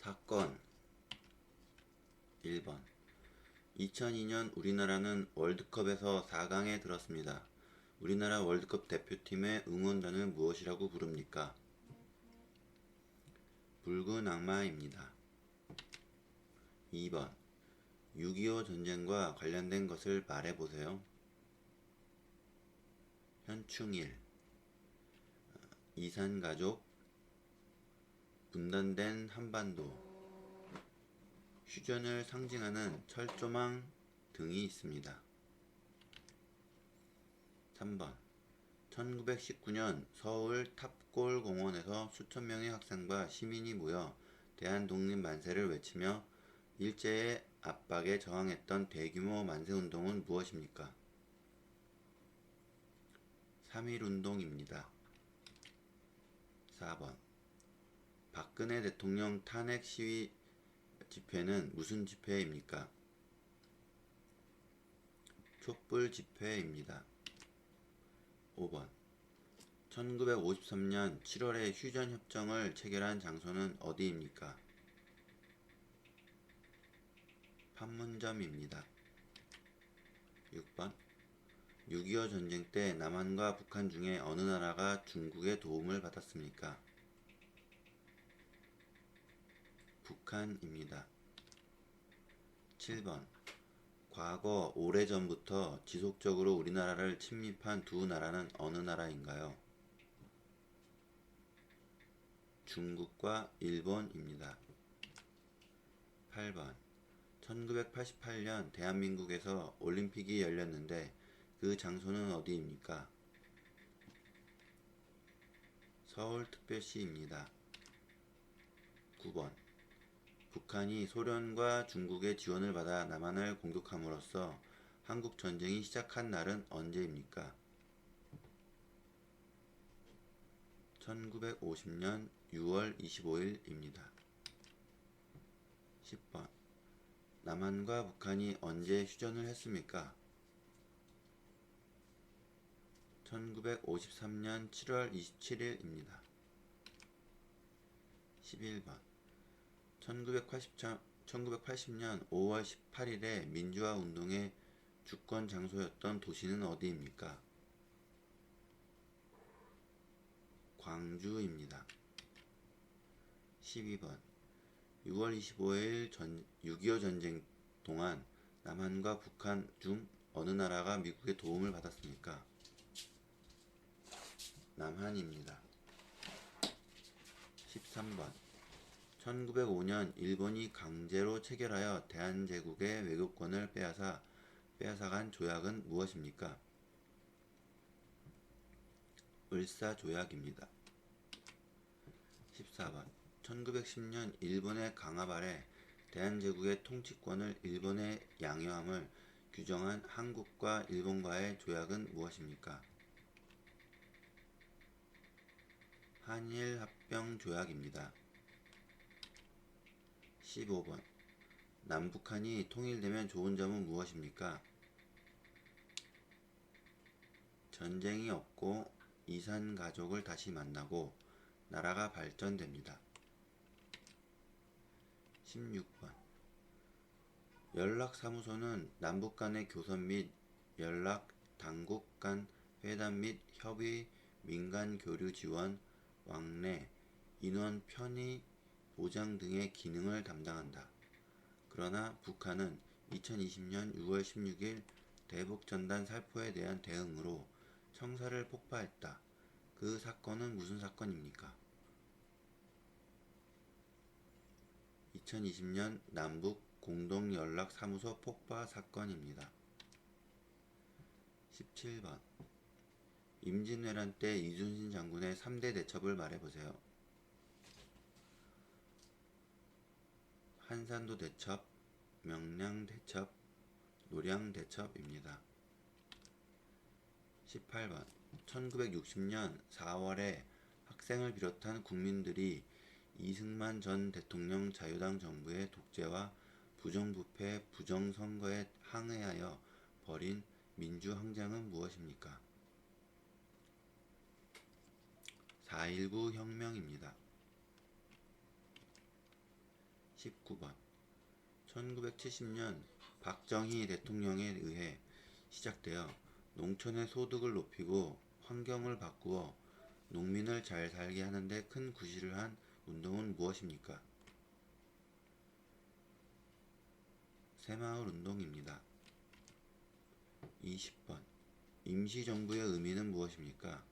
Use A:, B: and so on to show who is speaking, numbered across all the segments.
A: 사건 1번 2002년 우리나라는 월드컵에서 4강에 들었습니다. 우리나라 월드컵 대표팀의 응원단을 무엇이라고 부릅니까? 붉은 악마입니다. 2번 6.25 전쟁과 관련된 것을 말해보세요. 현충일, 이산가족, 분단된 한반도, 휴전을 상징하는 철조망 등이 있습니다. 3번 1919년 서울 탑골공원에서 수천 명의 학생과 시민이 모여 대한독립만세를 외치며 일제의 압박에 저항했던 대규모 만세운동은 무엇입니까? 3.1운동입니다. 4번 박근혜 대통령 탄핵 시위 집회는 무슨 집회입니까? 촛불 집회입니다. 5번 1953년 7월에 휴전협정을 체결한 장소는 어디입니까? 판문점입니다. 6번 6.25 전쟁 때 남한과 북한 중에 어느 나라가 중국의 도움을 받았습니까? 북한입니다. 7번 과거 오래전부터 지속적으로 우리나라를 침입한 두 나라는 어느 나라인가요? 중국과 일본입니다. 8번 1988년 대한민국에서 올림픽이 열렸는데 그 장소는 어디입니까? 서울특별시입니다. 9번 북한이 소련과 중국의 지원을 받아 남한을 공격함으로써 한국전쟁이 시작한 날은 언제입니까? 1950년 6월 25일입니다. 10번 남한과 북한이 언제 휴전을 했습니까? 1953년 7월 27일입니다. 11번 1980년 5월 18일에 민주화 운동의 주권 장소였던 도시는 어디입니까? 광주입니다. 12번 6월 25일 6.25 전쟁 동안 남한과 북한 중 어느 나라가 미국의 도움을 받았습니까? 남한입니다. 13번 1905년 일본이 강제로 체결하여 대한제국의 외교권을 빼앗아간 조약은 무엇입니까? 을사조약입니다. 14번 1910년 일본의 강압 아래 대한제국의 통치권을 일본에 양요함을 규정한 한국과 일본과의 조약은 무엇입니까? 한일합병조약입니다. 15번 남북한이 통일되면 좋은 점은 무엇입니까? 전쟁이 없고 이산가족을 다시 만나고 나라가 발전됩니다. 16번 연락사무소는 남북 간의 교섭 및 연락, 당국 간 회담 및 협의, 민간 교류 지원, 왕래, 인원 편의 보장 등의 기능을 담당한다. 그러나 북한은 2020년 6월 16일 대북전단 살포에 대한 대응으로 청사를 폭파했다. 그 사건은 무슨 사건입니까? 2020년 남북 공동연락사무소 폭파 사건입니다. 17번 임진왜란 때 이순신 장군의 3대 대첩을 말해보세요. 한산도 대첩, 명량 대첩, 노량 대첩입니다. 18번 1960년 4월에 학생을 비롯한 국민들이 이승만 전 대통령 자유당 정부의 독재와 부정부패, 부정선거에 항의하여 벌인 민주항쟁은 무엇입니까? 4.19 혁명입니다. 19번 1970년 박정희 대통령에 의해 시작되어 농촌의 소득을 높이고 환경을 바꾸어 농민을 잘 살게 하는 데 큰 구실을 한 운동은 무엇입니까? 새마을운동입니다. 20번 임시정부의 의미는 무엇입니까?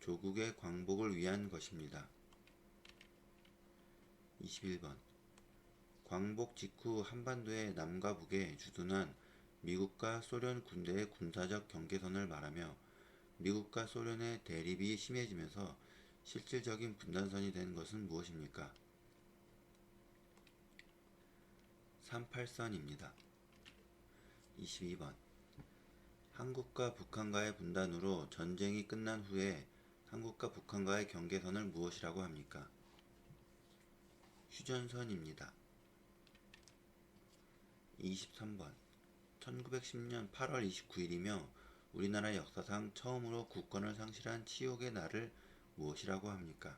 A: 조국의 광복을 위한 것입니다. 21번 광복 직후 한반도의 남과 북에 주둔한 미국과 소련 군대의 군사적 경계선을 말하며 미국과 소련의 대립이 심해지면서 실질적인 분단선이 된 것은 무엇입니까? 38선입니다. 22번 한국과 북한과의 분단으로 전쟁이 끝난 후에 한국과 북한과의 경계선을 무엇이라고 합니까? 휴전선입니다. 23번 1910년 8월 29일이며 우리나라 역사상 처음으로 국권을 상실한 치욕의 날을 무엇이라고 합니까?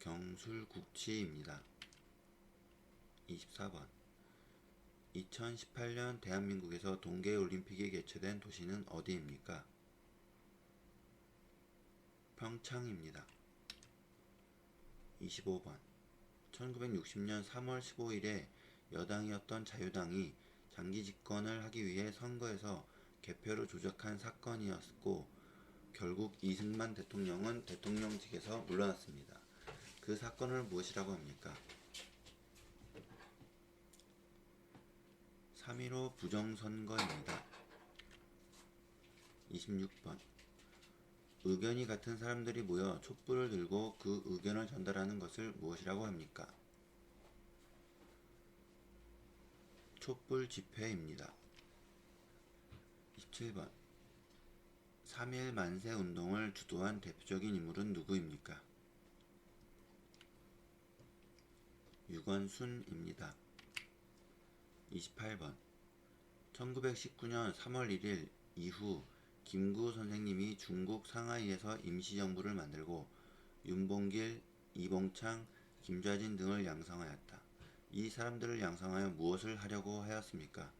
A: 경술국치입니다. 24번 2018년 대한민국에서 동계올림픽이 개최된 도시는 어디입니까? 평창입니다. 25번 1960년 3월 15일에 여당이었던 자유당이 장기 집권을 하기 위해 선거에서 개표를 조작한 사건이었고 결국 이승만 대통령은 대통령직에서 물러났습니다. 그 사건을 무엇이라고 합니까? 3.15 부정선거입니다. 26번 의견이 같은 사람들이 모여 촛불을 들고 그 의견을 전달하는 것을 무엇이라고 합니까? 촛불 집회입니다. 27번 3.1 만세 운동을 주도한 대표적인 인물은 누구입니까? 유건순입니다. 28번 1919년 3월 1일 이후 김구 선생님이 중국 상하이에서 임시정부를 만들고 윤봉길, 이봉창, 김좌진 등을 양성하였다. 이 사람들을 양성하여 무엇을 하려고 하였습니까?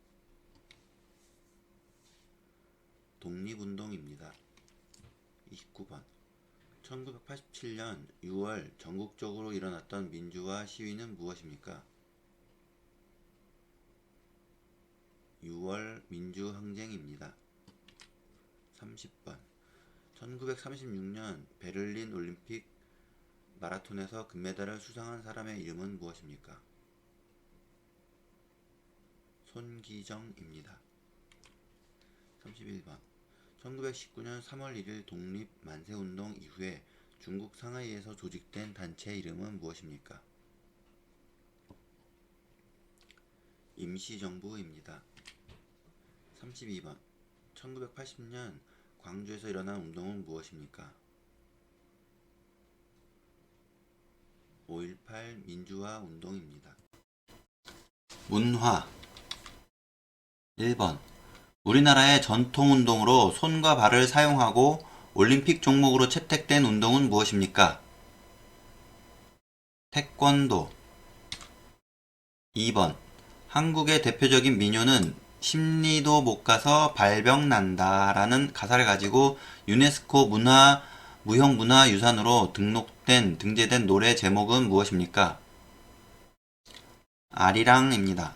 A: 독립운동입니다. 29번 1987년 6월 전국적으로 일어났던 민주화 시위는 무엇입니까? 6월 민주항쟁입니다. 30번 1936년 베를린 올림픽 마라톤에서 금메달을 수상한 사람의 이름은 무엇입니까? 손기정입니다. 31번 1919년 3월 1일 독립 만세운동 이후에 중국 상하이에서 조직된 단체 이름은 무엇입니까? 임시정부입니다. 32번 1980년 광주에서 일어난 운동은 무엇입니까? 5.18 민주화 운동입니다. 문화 1번 우리나라의 전통운동으로 손과 발을 사용하고 올림픽 종목으로 채택된 운동은 무엇입니까? 태권도. 2번 한국의 대표적인 민요는 십리도 못 가서 발병 난다 라는 가사를 가지고 유네스코 무형문화유산으로 등재된 노래 제목은 무엇입니까? 아리랑입니다.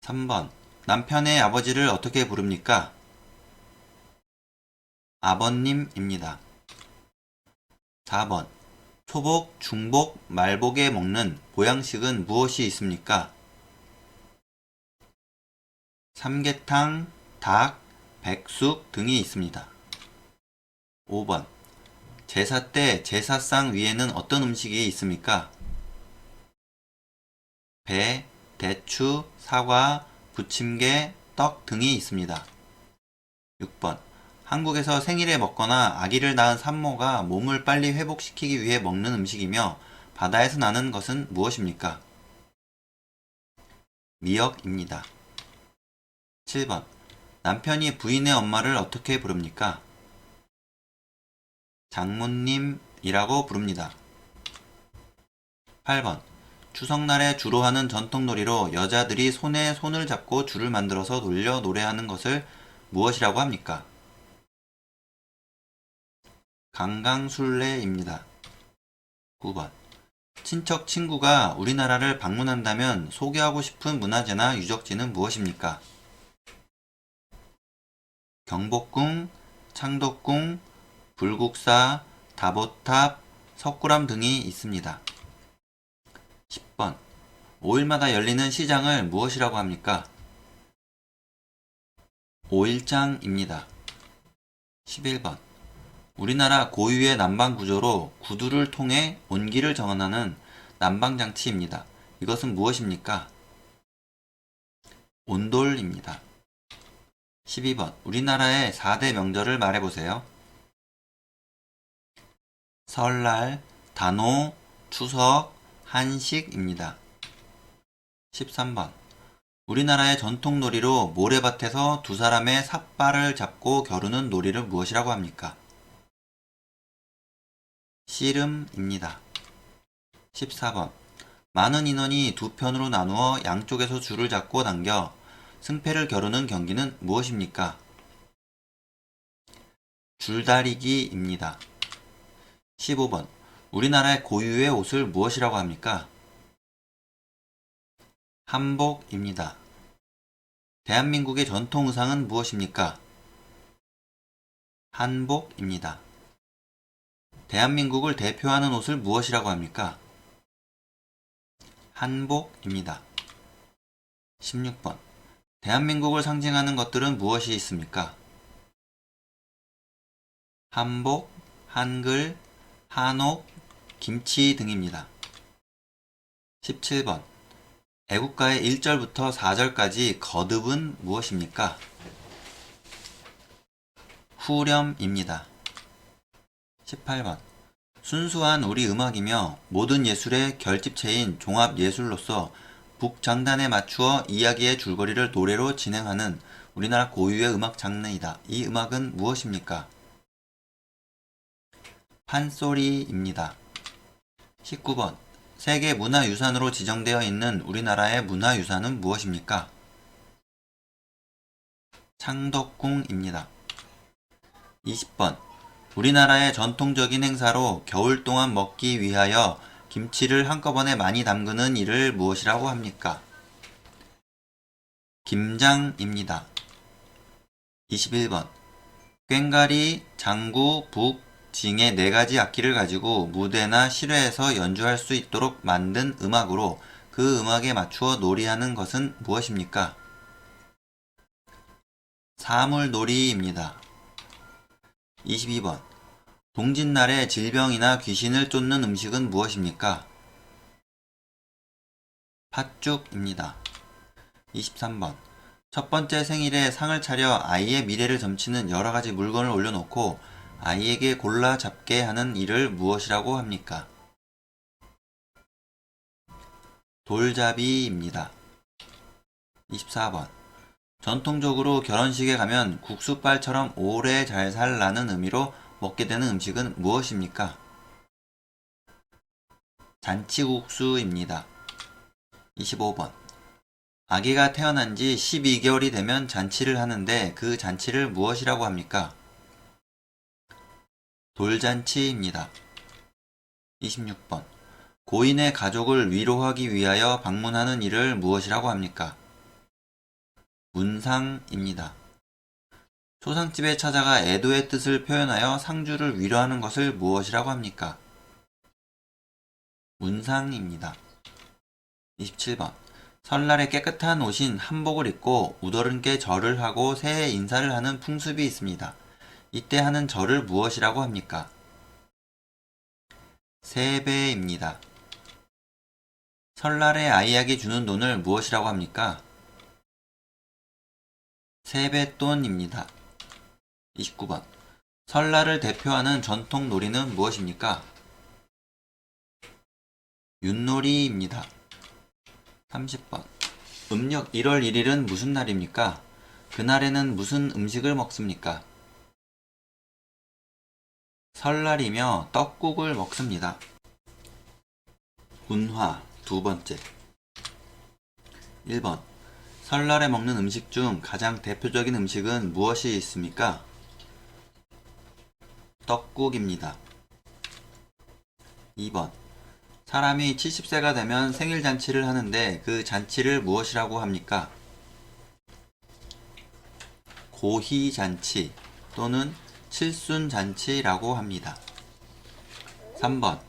A: 3번 남편의 아버지를 어떻게 부릅니까? 아버님입니다. 4번 초복, 중복, 말복에 먹는 보양식은 무엇이 있습니까? 삼계탕, 닭, 백숙 등이 있습니다. 5번 제사 때 제사상 위에는 어떤 음식이 있습니까? 배, 대추, 사과, 부침개, 떡 등이 있습니다. 6번 한국에서 생일에 먹거나 아기를 낳은 산모가 몸을 빨리 회복시키기 위해 먹는 음식이며 바다에서 나는 것은 무엇입니까? 미역입니다. 7번 남편이 부인의 엄마를 어떻게 부릅니까? 장모님, 추석이라고 부릅니다. 8번. 추석날에 주로 하는 전통놀이로 여자들이 손에 손을 잡고 줄을 만들어서 돌려 노래하는 것을 무엇이라고 합니까? 강강술래입니다. 9번. 친척 친구가 우리나라를 방문한다면 소개하고 싶은 문화재나 유적지는 무엇입니까? 경복궁, 창덕궁, 불국사, 다보탑, 석굴암 등이 있습니다. 10번. 5일마다 열리는 시장을 무엇이라고 합니까? 5일장입니다. 11번. 우리나라 고유의 난방 구조로 구두를 통해 온기를 정원하는 난방장치입니다. 이것은 무엇입니까? 온돌입니다. 12번. 우리나라의 4대 명절을 말해보세요. 설날, 단오, 추석, 한식입니다. 13번. 우리나라의 전통놀이로 모래밭에서 두 사람의 삿발을 잡고 겨루는 놀이를 무엇이라고 합니까? 씨름입니다. 14번. 많은 인원이 두 편으로 나누어 양쪽에서 줄을 잡고 당겨 승패를 겨루는 경기는 무엇입니까? 줄다리기입니다. 15번. 우리나라의 고유의 옷을 무엇이라고 합니까? 한복입니다. 대한민국의 전통 의상은 무엇입니까? 한복입니다. 대한민국을 대표하는 옷을 무엇이라고 합니까? 한복입니다. 16번. 대한민국을 상징하는 것들은 무엇이 있습니까? 한복, 한글, 한옥, 김치 등입니다. 17번. 애국가의 1절부터 4절까지 거듭은 무엇입니까? 후렴입니다. 18번. 순수한 우리 음악이며 모든 예술의 결집체인 종합예술로서 북장단에 맞추어 이야기의 줄거리를 노래로 진행하는 우리나라 고유의 음악 장르이다. 이 음악은 무엇입니까? 판소리입니다. 19번. 세계문화유산으로 지정되어 있는 우리나라의 문화유산은 무엇입니까? 창덕궁입니다. 20번. 우리나라의 전통적인 행사로 겨울 동안 먹기 위하여 김치를 한꺼번에 많이 담그는 일을 무엇이라고 합니까? 김장입니다. 21번. 꽹과리, 장구, 북, 징의 4가지 악기를 가지고 무대나 실외에서 연주할 수 있도록 만든 음악으로 그 음악에 맞추어 놀이하는 것은 무엇입니까? 사물놀이입니다. 22번. 동짓날에 질병이나 귀신을 쫓는 음식은 무엇입니까? 팥죽입니다. 23번. 첫 번째 생일에 상을 차려 아이의 미래를 점치는 여러가지 물건을 올려놓고 아이에게 골라 잡게 하는 일을 무엇이라고 합니까? 돌잡이입니다. 24번. 전통적으로 결혼식에 가면 국수빨처럼 오래 잘 살라는 의미로 먹게 되는 음식은 무엇입니까? 잔치국수입니다. 25번. 아기가 태어난 지 12개월이 되면 잔치를 하는데 그 잔치를 무엇이라고 합니까? 돌잔치입니다. 26번. 고인의 가족을 위로하기 위하여 방문하는 일을 무엇이라고 합니까? 문상입니다. 초상집에 찾아가 애도의 뜻을 표현하여 상주를 위로하는 것을 무엇이라고 합니까? 문상입니다. 27번. 설날에 깨끗한 옷인 한복을 입고 우더른께 절을 하고 새해 인사를 하는 풍습이 있습니다. 이때 하는 절을 무엇이라고 합니까? 세배입니다. 설날에 아이에게 주는 돈을 무엇이라고 합니까? 세뱃돈입니다. 29번. 설날을 대표하는 전통 놀이는 무엇입니까? 윷놀이입니다. 30번. 음력 1월 1일은 무슨 날입니까? 그날에는 무슨 음식을 먹습니까? 설날이며 떡국을 먹습니다. 운화 두 번째. 1번. 설날에 먹는 음식 중 가장 대표적인 음식은 무엇이 있습니까? 떡국입니다. 2번. 사람이 70세가 되면 생일 잔치를 하는데 그 잔치를 무엇이라고 합니까? 고희잔치 또는 칠순잔치라고 합니다. 3번.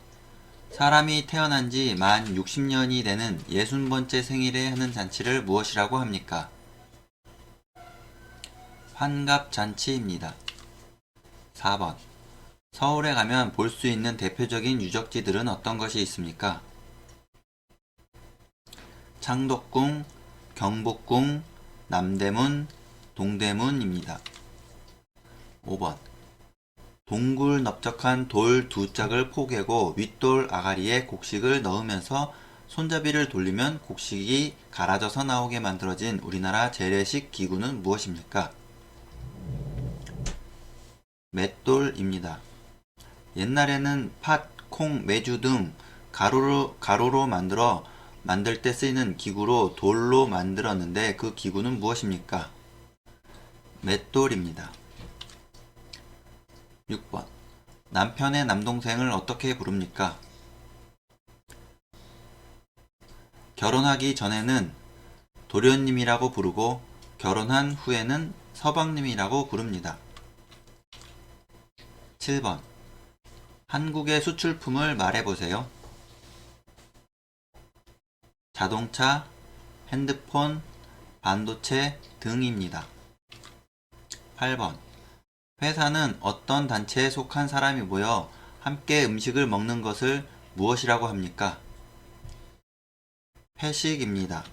A: 사람이 태어난 지 만 60년이 되는 60번째 생일에 하는 잔치를 무엇이라고 합니까? 환갑잔치입니다. 4번. 서울에 가면 볼 수 있는 대표적인 유적지들은 어떤 것이 있습니까? 창덕궁, 경복궁, 남대문, 동대문입니다. 5번. 동굴 넓적한 돌 두 짝을 포개고 윗돌 아가리에 곡식을 넣으면서 손잡이를 돌리면 곡식이 갈아져서 나오게 만들어진 우리나라 재래식 기구는 무엇입니까? 맷돌입니다. 옛날에는 팥, 콩, 메주 등 가루로 만들 때 쓰이는 기구로 돌로 만들었는데 그 기구는 무엇입니까? 맷돌입니다. 6번. 남편의 남동생을 어떻게 부릅니까? 결혼하기 전에는 도련님이라고 부르고 결혼한 후에는 서방님이라고 부릅니다. 7번. 한국의 수출품을 말해보세요. 자동차, 핸드폰, 반도체 등입니다. 8번. 회사는 어떤 단체에 속한 사람이 모여 함께 음식을 먹는 것을 무엇이라고 합니까? 회식입니다.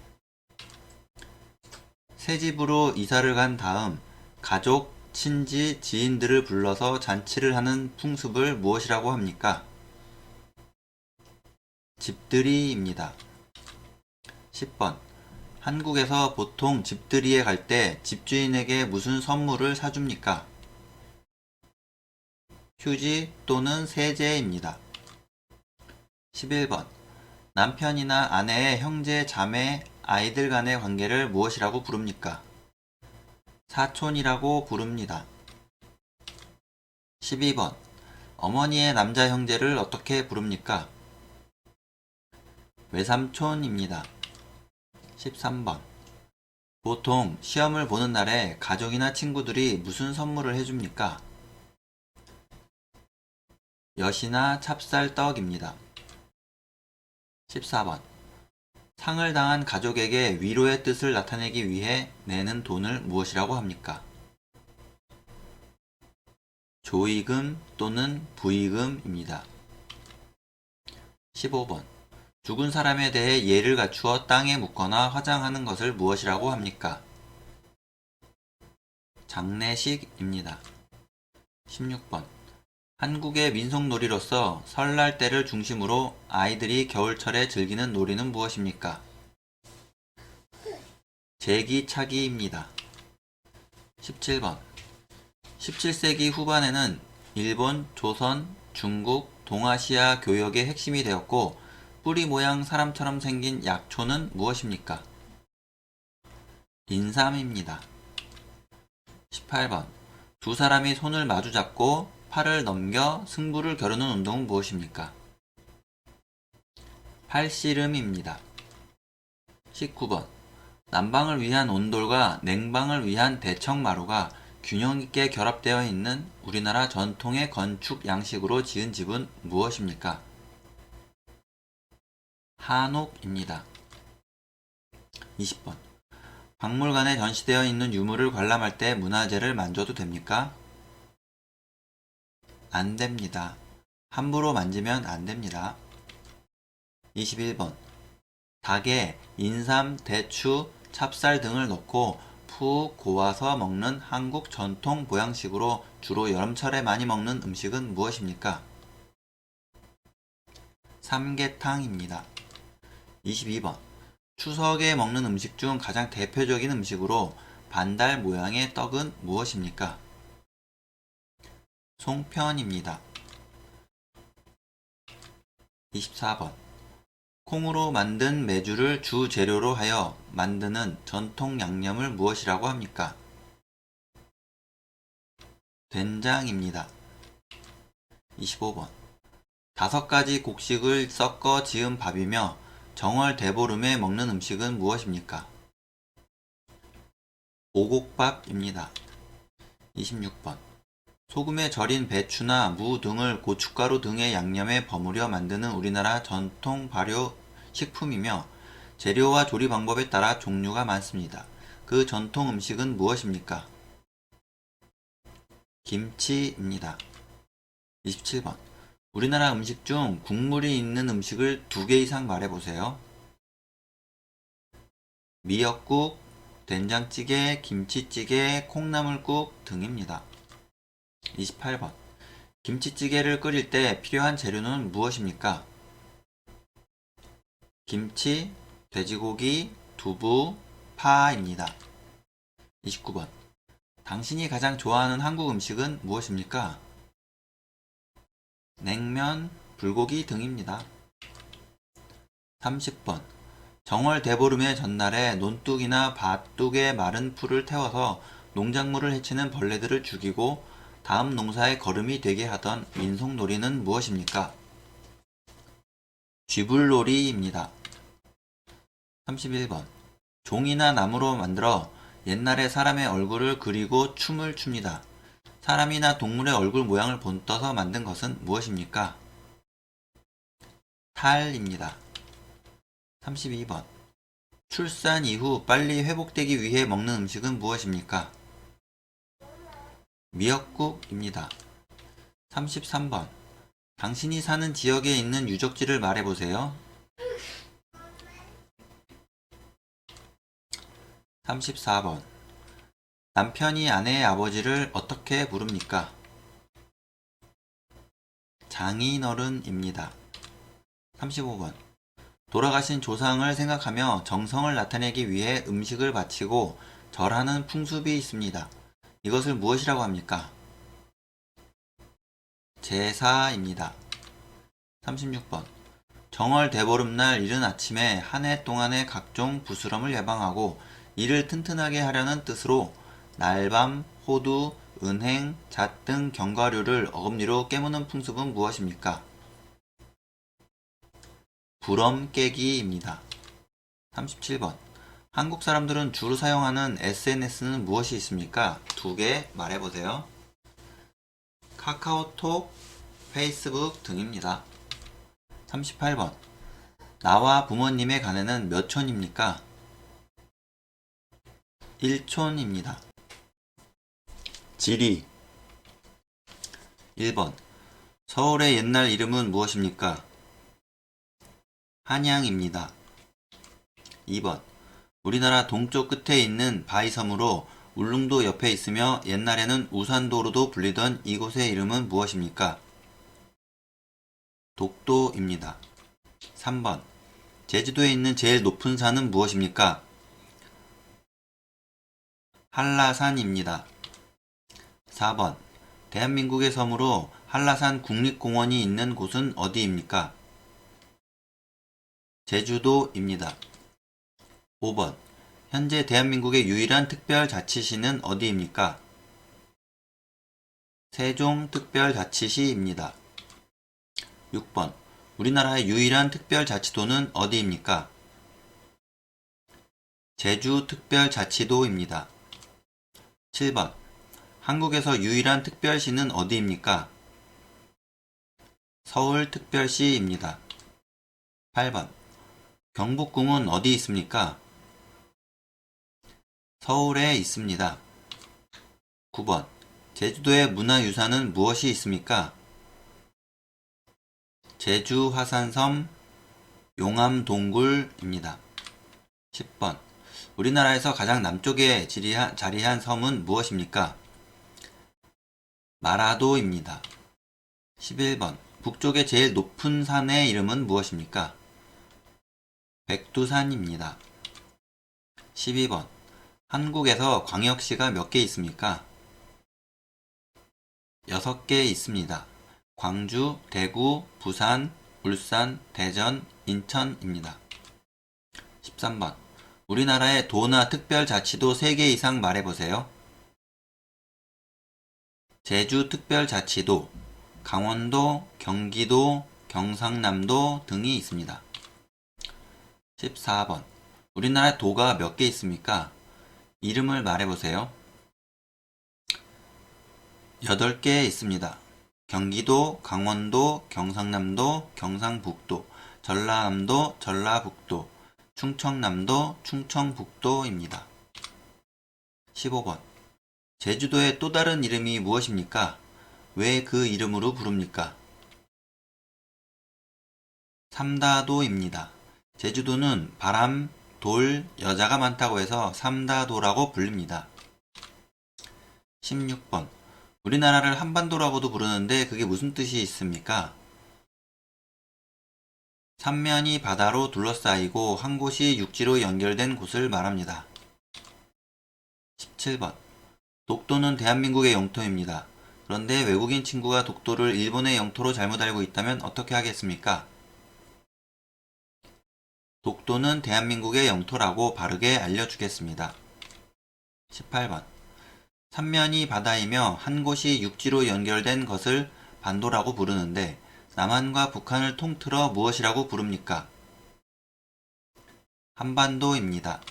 A: 새 집으로 이사를 간 다음 가족, 친지, 지인들을 불러서 잔치를 하는 풍습을 무엇이라고 합니까? 집들이입니다. 10번. 한국에서 보통 집들이에 갈 때 집주인에게 무슨 선물을 사줍니까? 휴지 또는 세제입니다. 11번. 남편이나 아내의 형제, 자매, 아이들 간의 관계를 무엇이라고 부릅니까? 사촌이라고 부릅니다. 12번. 어머니의 남자 형제를 어떻게 부릅니까? 외삼촌입니다. 13번. 보통 시험을 보는 날에 가족이나 친구들이 무슨 선물을 해줍니까? 엿이나 찹쌀떡입니다. 14번. 상을 당한 가족에게 위로의 뜻을 나타내기 위해 내는 돈을 무엇이라고 합니까? 조의금 또는 부의금입니다. 15번. 죽은 사람에 대해 예를 갖추어 땅에 묻거나 화장하는 것을 무엇이라고 합니까? 장례식입니다. 16번. 한국의 민속놀이로서 설날 때를 중심으로 아이들이 겨울철에 즐기는 놀이는 무엇입니까? 제기차기입니다. 17번. 17세기 후반에는 일본, 조선, 중국, 동아시아 교역의 핵심이 되었고 뿌리 모양 사람처럼 생긴 약초는 무엇입니까? 인삼입니다. 18번. 두 사람이 손을 마주 잡고 팔을 넘겨 승부를 겨루는 운동은 무엇입니까? 팔씨름입니다. 19번. 난방을 위한 온돌과 냉방을 위한 대청마루가 균형 있게 결합되어 있는 우리나라 전통의 건축 양식으로 지은 집은 무엇입니까? 한옥입니다. 20번. 박물관에 전시되어 있는 유물을 관람할 때 문화재를 만져도 됩니까? 안 됩니다. 함부로 만지면 안 됩니다. 21번. 닭에 인삼, 대추, 찹쌀 등을 넣고 푹 고아서 먹는 한국 전통 보양식으로 주로 여름철에 많이 먹는 음식은 무엇입니까? 삼계탕입니다. 22번. 추석에 먹는 음식 중 가장 대표적인 음식으로 반달 모양의 떡은 무엇입니까? 송편입니다. 24번. 콩으로 만든 메주를 주 재료로 하여 만드는 전통 양념을 무엇이라고 합니까? 된장입니다. 25번. 5가지 곡식을 섞어 지은 밥이며 정월 대보름에 먹는 음식은 무엇입니까? 오곡밥입니다. 26번. 소금에 절인 배추나 무 등을 고춧가루 등의 양념에 버무려 만드는 우리나라 전통 발효 식품이며 재료와 조리 방법에 따라 종류가 많습니다. 그 전통 음식은 무엇입니까? 김치입니다. 27번. 우리나라 음식 중 국물이 있는 음식을 2개 이상 말해보세요. 미역국, 된장찌개, 김치찌개, 콩나물국 등입니다. 28번. 김치찌개를 끓일 때 필요한 재료는 무엇입니까? 김치, 돼지고기, 두부, 파입니다. 29번. 당신이 가장 좋아하는 한국 음식은 무엇입니까? 냉면, 불고기 등입니다. 30번. 정월 대보름의 전날에 논둑이나 밭둑에 마른 풀을 태워서 농작물을 해치는 벌레들을 죽이고 다음 농사의 거름이 되게 하던 민속놀이는 무엇입니까? 쥐불놀이입니다. 31번. 종이나 나무로 만들어 옛날에 사람의 얼굴을 그리고 춤을 춥니다. 사람이나 동물의 얼굴 모양을 본떠서 만든 것은 무엇입니까? 탈입니다. 32번. 출산 이후 빨리 회복되기 위해 먹는 음식은 무엇입니까? 미역국입니다. 33번. 당신이 사는 지역에 있는 유적지를 말해보세요. 34번. 남편이 아내의 아버지를 어떻게 부릅니까? 장인어른입니다. 35번. 돌아가신 조상을 생각하며 정성을 나타내기 위해 음식을 바치고 절하는 풍습이 있습니다. 이것을 무엇이라고 합니까? 제사입니다. 36번. 정월 대보름날 이른 아침에 한 해 동안의 각종 부스럼을 예방하고 이를 튼튼하게 하려는 뜻으로 날밤, 호두, 은행, 잣 등 견과류를 어금니로 깨무는 풍습은 무엇입니까? 부럼 깨기입니다. 37번. 한국 사람들은 주로 사용하는 SNS는 무엇이 있습니까? 2개 말해보세요. 카카오톡, 페이스북 등입니다. 38번. 나와 부모님의 간에는 몇 촌입니까? 1촌입니다. 지리. 1번. 서울의 옛날 이름은 무엇입니까? 한양입니다. 2번. 우리나라 동쪽 끝에 있는 바위섬으로 울릉도 옆에 있으며 옛날에는 우산도로도 불리던 이곳의 이름은 무엇입니까? 독도입니다. 3번. 제주도에 있는 제일 높은 산은 무엇입니까? 한라산입니다. 4번. 대한민국의 섬으로 한라산 국립공원이 있는 곳은 어디입니까? 제주도입니다. 5번. 현재 대한민국의 유일한 특별자치시는 어디입니까? 세종특별자치시입니다. 6번. 우리나라의 유일한 특별자치도는 어디입니까? 제주특별자치도입니다. 7번. 한국에서 유일한 특별시는 어디입니까? 서울특별시입니다. 8번. 경복궁은 어디 있습니까? 서울에 있습니다. 9번. 제주도의 문화유산은 무엇이 있습니까? 제주화산섬, 용암동굴입니다. 10번. 우리나라에서 가장 남쪽에 자리한 섬은 무엇입니까? 마라도입니다. 11번. 북쪽의 제일 높은 산의 이름은 무엇입니까? 백두산입니다. 12번. 한국에서 광역시가 몇 개 있습니까? 6개 있습니다. 광주, 대구, 부산, 울산, 대전, 인천입니다. 13번. 우리나라의 도나 특별자치도 3개 이상 말해보세요. 제주특별자치도, 강원도, 경기도, 경상남도 등이 있습니다. 14번. 우리나라에 도가 몇 개 있습니까? 이름을 말해보세요. 8개 있습니다. 경기도, 강원도, 경상남도, 경상북도, 전라남도, 전라북도, 충청남도, 충청북도입니다. 15번. 제주도의 또 다른 이름이 무엇입니까? 왜 그 이름으로 부릅니까? 삼다도입니다. 제주도는 바람, 돌, 여자가 많다고 해서 삼다도라고 불립니다. 16번. 우리나라를 한반도라고도 부르는데 그게 무슨 뜻이 있습니까? 삼면이 바다로 둘러싸이고 한 곳이 육지로 연결된 곳을 말합니다. 17번. 독도는 대한민국의 영토입니다. 그런데 외국인 친구가 독도를 일본의 영토로 잘못 알고 있다면 어떻게 하겠습니까? 독도는 대한민국의 영토라고 바르게 알려주겠습니다. 18번. 삼면이 바다이며 한 곳이 육지로 연결된 것을 반도라고 부르는데 남한과 북한을 통틀어 무엇이라고 부릅니까? 한반도입니다.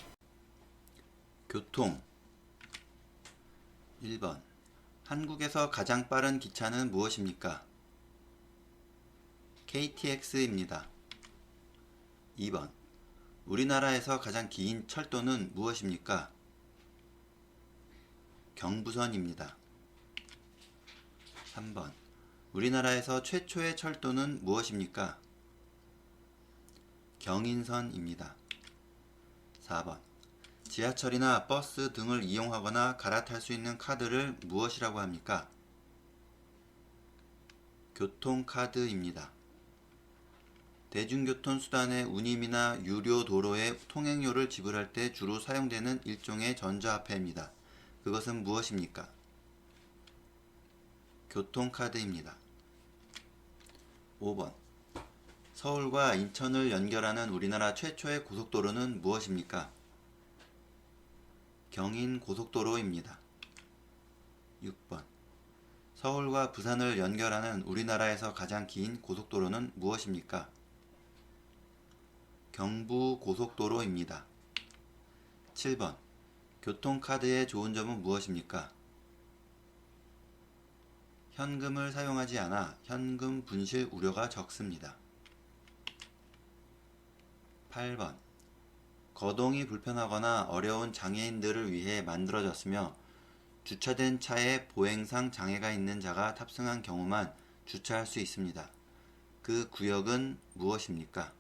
A: 교통. 1번. 한국에서 가장 빠른 기차는 무엇입니까? KTX입니다. 2번. 우리나라에서 가장 긴 철도는 무엇입니까? 경부선입니다. 3번. 우리나라에서 최초의 철도는 무엇입니까? 경인선입니다. 4번. 지하철이나 버스 등을 이용하거나 갈아탈 수 있는 카드를 무엇이라고 합니까? 교통카드입니다. 대중교통수단의 운임이나 유료 도로의 통행료를 지불할 때 주로 사용되는 일종의 전자화폐입니다. 그것은 무엇입니까? 교통카드입니다. 5번. 서울과 인천을 연결하는 우리나라 최초의 고속도로는 무엇입니까? 경인고속도로입니다. 6번. 서울과 부산을 연결하는 우리나라에서 가장 긴 고속도로는 무엇입니까? 경부고속도로입니다. 7번. 교통카드의 좋은 점은 무엇입니까? 현금을 사용하지 않아 현금 분실 우려가 적습니다. 8번. 거동이 불편하거나 어려운 장애인들을 위해 만들어졌으며 주차된 차에 보행상 장애가 있는 자가 탑승한 경우만 주차할 수 있습니다. 그 구역은 무엇입니까?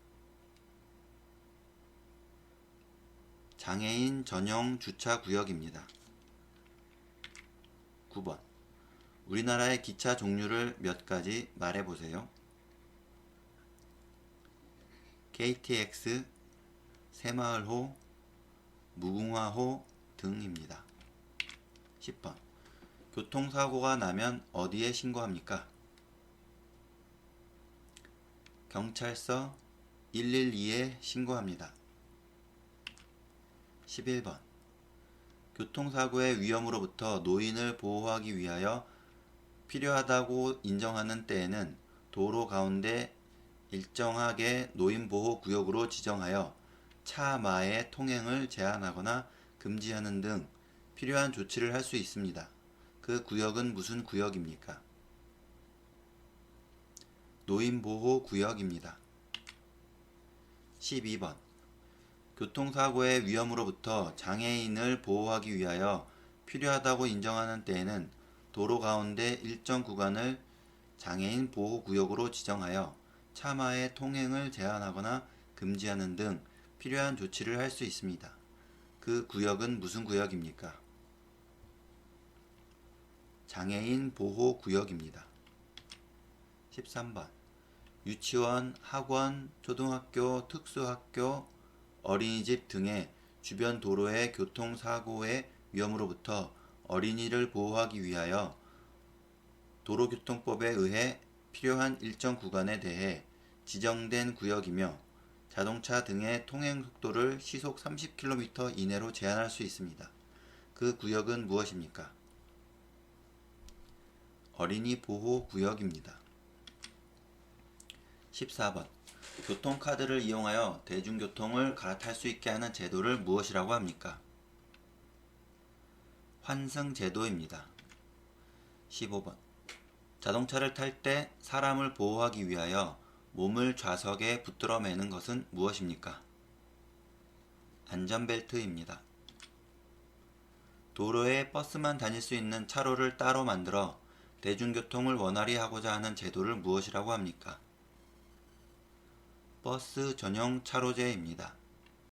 A: 장애인 전용 주차 구역입니다. 9번. 우리나라의 기차 종류를 몇 가지 말해보세요. KTX, 새마을호, 무궁화호 등입니다. 10번. 교통사고가 나면 어디에 신고합니까? 경찰서 112에 신고합니다. 11번. 교통사고의 위험으로부터 노인을 보호하기 위하여 필요하다고 인정하는 때에는 도로 가운데 일정하게 노인보호구역으로 지정하여 차마의 통행을 제한하거나 금지하는 등 필요한 조치를 할 수 있습니다. 그 구역은 무슨 구역입니까? 노인보호구역입니다. 12번. 교통사고의 위험으로부터 장애인을 보호하기 위하여 필요하다고 인정하는 때에는 도로 가운데 일정 구간을 장애인 보호구역으로 지정하여 차마의 통행을 제한하거나 금지하는 등 필요한 조치를 할 수 있습니다. 그 구역은 무슨 구역입니까? 장애인 보호구역입니다. 13번. 유치원, 학원, 초등학교, 특수학교, 어린이집 등의 주변 도로의 교통사고의 위험으로부터 어린이를 보호하기 위하여 도로교통법에 의해 필요한 일정 구간에 대해 지정된 구역이며 자동차 등의 통행 속도를 시속 30km 이내로 제한할 수 있습니다. 그 구역은 무엇입니까? 어린이 보호 구역입니다. 14번. 교통카드를 이용하여 대중교통을 갈아탈 수 있게 하는 제도를 무엇이라고 합니까? 환승제도입니다. 15번. 자동차를 탈 때 사람을 보호하기 위하여 몸을 좌석에 붙들어 매는 것은 무엇입니까? 안전벨트입니다. 도로에 버스만 다닐 수 있는 차로를 따로 만들어 대중교통을 원활히 하고자 하는 제도를 무엇이라고 합니까? 버스 전용 차로제입니다.